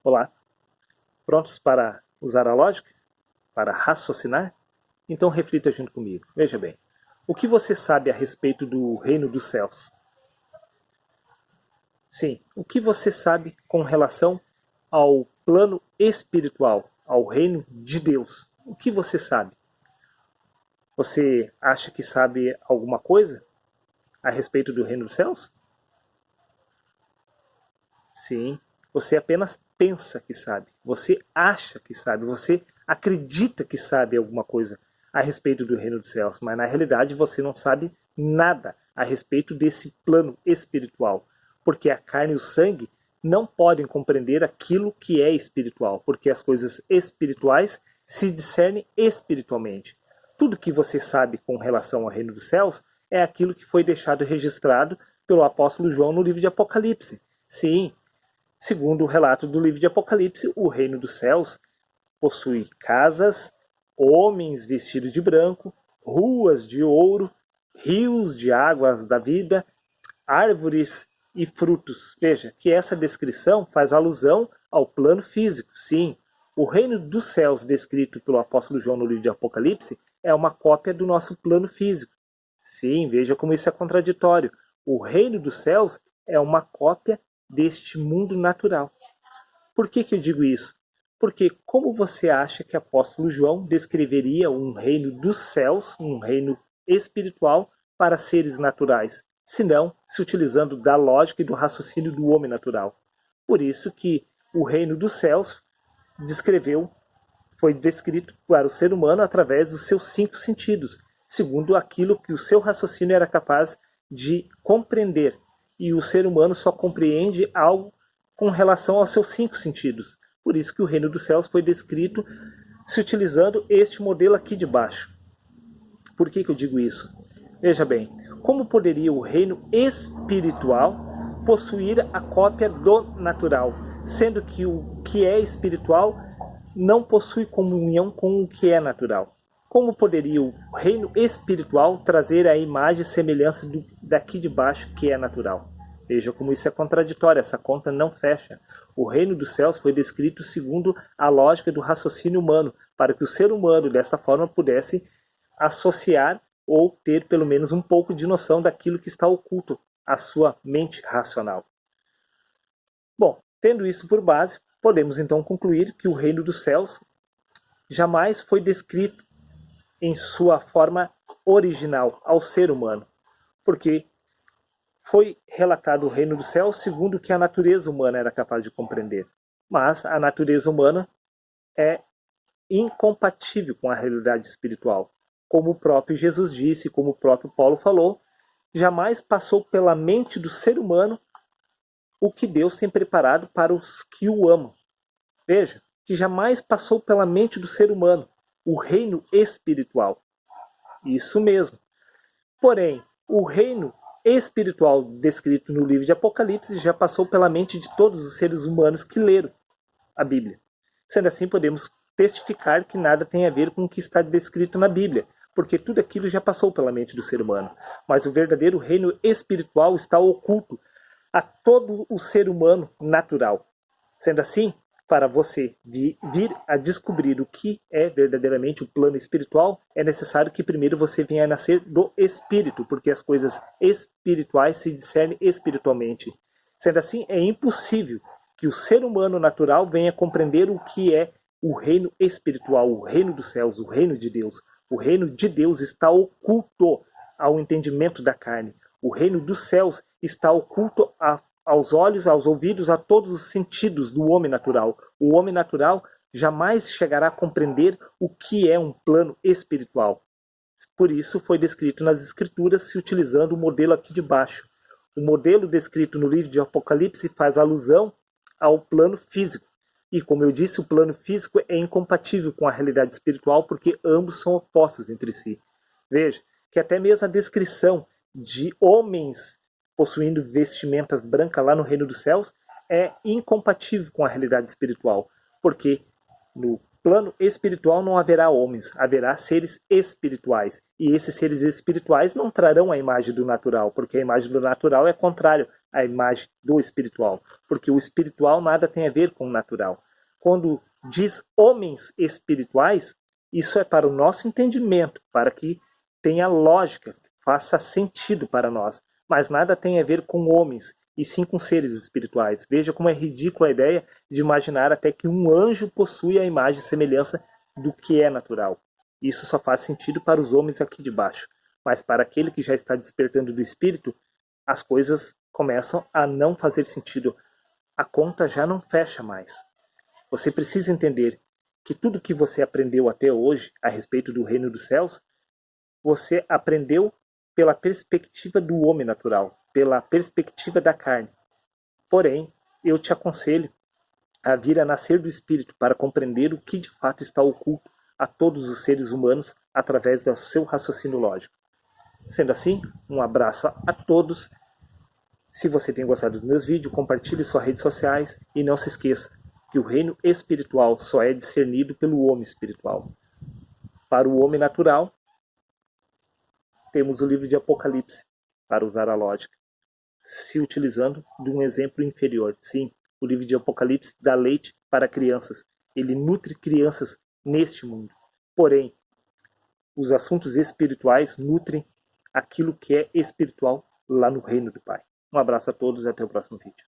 Olá, prontos para usar a lógica? Para raciocinar? Então reflita junto comigo. Veja bem, o que você sabe a respeito do reino dos céus? Sim, o que você sabe com relação ao plano espiritual, ao reino de Deus? O que você sabe? Você acha que sabe alguma coisa a respeito do reino dos céus? Sim, você apenas pensa que sabe, você acha que sabe, você acredita que sabe alguma coisa a respeito do reino dos céus, mas na realidade você não sabe nada a respeito desse plano espiritual, porque a carne e o sangue não podem compreender aquilo que é espiritual, porque as coisas espirituais se discernem espiritualmente. Tudo que você sabe com relação ao reino dos céus é aquilo que foi deixado registrado pelo apóstolo João no livro de Apocalipse. Sim, segundo o relato do livro de Apocalipse, o reino dos céus possui casas, homens vestidos de branco, ruas de ouro, rios de águas da vida, árvores e frutos. Veja que essa descrição faz alusão ao plano físico. Sim, o reino dos céus descrito pelo apóstolo João no livro de Apocalipse é uma cópia do nosso plano físico. Sim, veja como isso é contraditório. O reino dos céus é uma cópia deste mundo natural. Por que eu digo isso? Porque como você acha que o apóstolo João descreveria um reino dos céus, um reino espiritual, para seres naturais, senão se utilizando da lógica e do raciocínio do homem natural? Por isso que o reino dos céus foi descrito para o ser humano através dos seus 5 sentidos, segundo aquilo que o seu raciocínio era capaz de compreender. E o ser humano só compreende algo com relação aos seus 5 sentidos. Por isso que o reino dos céus foi descrito se utilizando este modelo aqui de baixo. Por que eu digo isso? Veja bem, como poderia o reino espiritual possuir a cópia do natural, sendo que o que é espiritual não possui comunhão com o que é natural? Como poderia o reino espiritual trazer a imagem e semelhança daqui de baixo que é natural? Veja como isso é contraditório, essa conta não fecha. O reino dos céus foi descrito segundo a lógica do raciocínio humano, para que o ser humano, dessa forma, pudesse associar ou ter pelo menos um pouco de noção daquilo que está oculto à sua mente racional. Bom, tendo isso por base, podemos então concluir que o reino dos céus jamais foi descrito em sua forma original ao ser humano, porque foi relatado o reino dos céus segundo o que a natureza humana era capaz de compreender. Mas a natureza humana é incompatível com a realidade espiritual. Como o próprio Jesus disse, como o próprio Paulo falou, jamais passou pela mente do ser humano o que Deus tem preparado para os que o amam. Veja, que jamais passou pela mente do ser humano o reino espiritual. Isso mesmo. Porém, o reino espiritual descrito no livro de Apocalipse já passou pela mente de todos os seres humanos que leram a Bíblia. Sendo assim, podemos testificar que nada tem a ver com o que está descrito na Bíblia, porque tudo aquilo já passou pela mente do ser humano. Mas o verdadeiro reino espiritual está oculto a todo o ser humano natural. Sendo assim, para você vir a descobrir o que é verdadeiramente o plano espiritual, é necessário que primeiro você venha a nascer do Espírito, porque as coisas espirituais se discernem espiritualmente. Sendo assim, é impossível que o ser humano natural venha compreender o que é o reino espiritual, o reino dos céus, o reino de Deus. O reino de Deus está oculto ao entendimento da carne. O reino dos céus está oculto aos olhos, aos ouvidos, a todos os sentidos do homem natural. O homem natural jamais chegará a compreender o que é um plano espiritual. Por isso foi descrito nas Escrituras se utilizando o modelo aqui de baixo. O modelo descrito no livro de Apocalipse faz alusão ao plano físico. E como eu disse, o plano físico é incompatível com a realidade espiritual porque ambos são opostos entre si. Veja que até mesmo a descrição de homens possuindo vestimentas brancas lá no reino dos céus é incompatível com a realidade espiritual, porque no plano espiritual não haverá homens, haverá seres espirituais. E esses seres espirituais não trarão a imagem do natural, porque a imagem do natural é contrário à imagem do espiritual. Porque o espiritual nada tem a ver com o natural. Quando diz homens espirituais, isso é para o nosso entendimento, para que tenha lógica, faça sentido para nós. Mas nada tem a ver com homens, e sim com seres espirituais. Veja como é ridícula a ideia de imaginar até que um anjo possui a imagem e semelhança do que é natural. Isso só faz sentido para os homens aqui de baixo. Mas para aquele que já está despertando do espírito, as coisas começam a não fazer sentido. A conta já não fecha mais. Você precisa entender que tudo que você aprendeu até hoje a respeito do reino dos céus, você aprendeu pela perspectiva do homem natural, pela perspectiva da carne. Porém, eu te aconselho a vir a nascer do Espírito para compreender o que de fato está oculto a todos os seres humanos através do seu raciocínio lógico. Sendo assim, um abraço a todos. Se você tem gostado dos meus vídeos, compartilhe em suas redes sociais e não se esqueça que o reino espiritual só é discernido pelo homem espiritual. Para o homem natural, temos o livro de Apocalipse, para usar a lógica, se utilizando de um exemplo inferior. Sim, o livro de Apocalipse dá leite para crianças. Ele nutre crianças neste mundo. Porém, os assuntos espirituais nutrem aquilo que é espiritual lá no reino do Pai. Um abraço a todos e até o próximo vídeo.